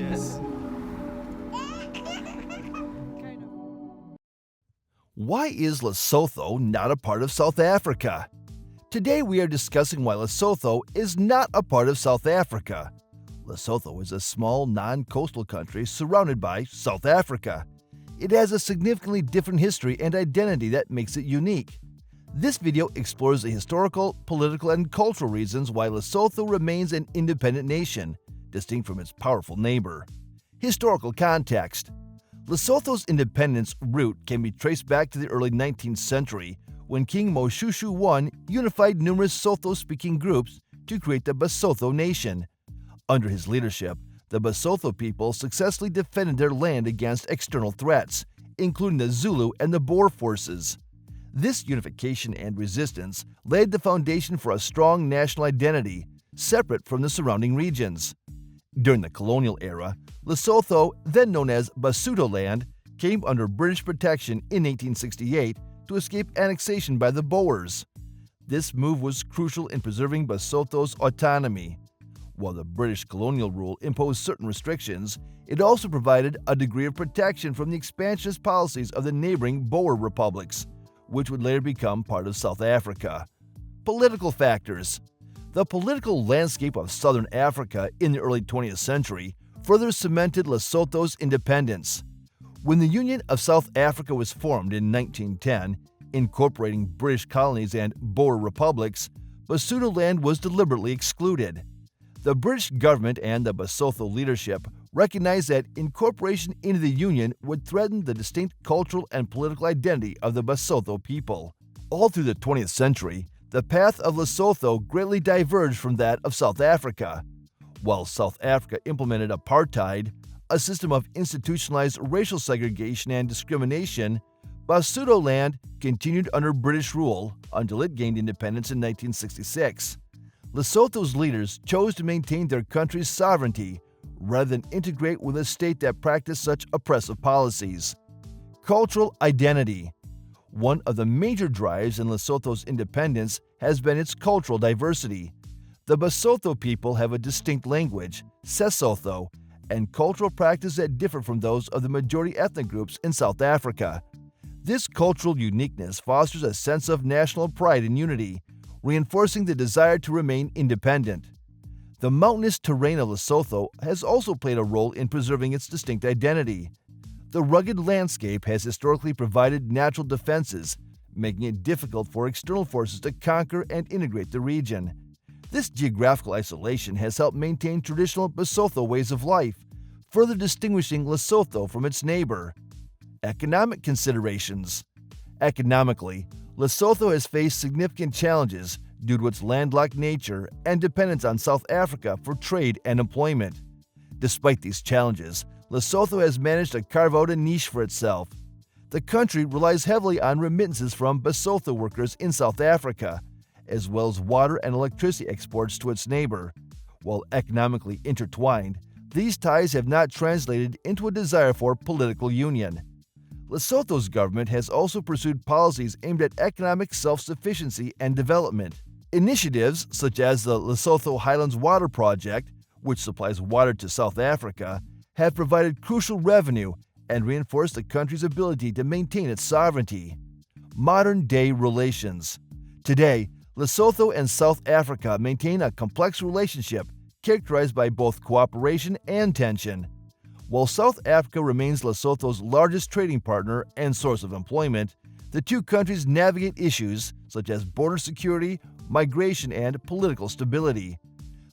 Yes. Why is Lesotho not a part of South Africa? Today we are discussing why Lesotho is not a part of South Africa. Lesotho is a small, non-coastal country surrounded by South Africa. It has a significantly different history and identity that makes it unique. This video explores the historical, political, and cultural reasons why Lesotho remains an independent nation, distinct from its powerful neighbor. Historical context. Lesotho's independence root can be traced back to the early 19th century, when King Moshoeshoe I unified numerous Sotho-speaking groups to create the Basotho nation. Under his leadership, the Basotho people successfully defended their land against external threats, including the Zulu and the Boer forces. This unification and resistance laid the foundation for a strong national identity, separate from the surrounding regions. During the colonial era, Lesotho, then known as Basotho land, came under British protection in 1868 to escape annexation by the Boers. This move was crucial in preserving Basotho's autonomy. While the British colonial rule imposed certain restrictions, it also provided a degree of protection from the expansionist policies of the neighboring Boer republics, which would later become part of South Africa. Political factors. The political landscape of southern Africa in the early 20th century further cemented Lesotho's independence. When the Union of South Africa was formed in 1910, incorporating British colonies and Boer republics, Basotho land was deliberately excluded. The British government and the Basotho leadership recognized that incorporation into the Union would threaten the distinct cultural and political identity of the Basotho people. All through the 20th century, the path of Lesotho greatly diverged from that of South Africa. While South Africa implemented apartheid, a system of institutionalized racial segregation and discrimination, Basotho land continued under British rule until it gained independence in 1966. Lesotho's leaders chose to maintain their country's sovereignty rather than integrate with a state that practiced such oppressive policies. Cultural identity. One of the major drives in Lesotho's independence has been its cultural diversity. The Basotho people have a distinct language, Sesotho, and cultural practices that differ from those of the majority ethnic groups in South Africa. This cultural uniqueness fosters a sense of national pride and unity, reinforcing the desire to remain independent. The mountainous terrain of Lesotho has also played a role in preserving its distinct identity. The rugged landscape has historically provided natural defenses, making it difficult for external forces to conquer and integrate the region. This geographical isolation has helped maintain traditional Basotho ways of life, further distinguishing Lesotho from its neighbor. Economic considerations. Economically, Lesotho has faced significant challenges due to its landlocked nature and dependence on South Africa for trade and employment. Despite these challenges, Lesotho has managed to carve out a niche for itself. The country relies heavily on remittances from Basotho workers in South Africa, as well as water and electricity exports to its neighbor. While economically intertwined, these ties have not translated into a desire for political union. Lesotho's government has also pursued policies aimed at economic self-sufficiency and development. Initiatives such as the Lesotho Highlands Water Project, which supplies water to South Africa, have provided crucial revenue and reinforced the country's ability to maintain its sovereignty. Modern-day relations. Today, Lesotho and South Africa maintain a complex relationship characterized by both cooperation and tension. While South Africa remains Lesotho's largest trading partner and source of employment, the two countries navigate issues such as border security, migration, and political stability.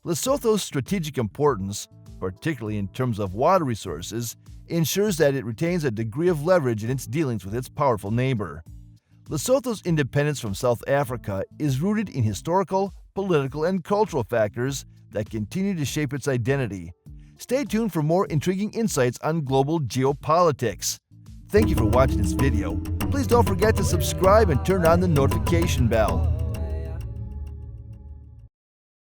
Lesotho's strategic importance, particularly in terms of water resources, ensures that it retains a degree of leverage in its dealings with its powerful neighbor. Lesotho's independence from South Africa is rooted in historical, political, and cultural factors that continue to shape its identity. Stay tuned for more intriguing insights on global geopolitics. Thank you for watching this video. Please don't forget to subscribe and turn on the notification bell.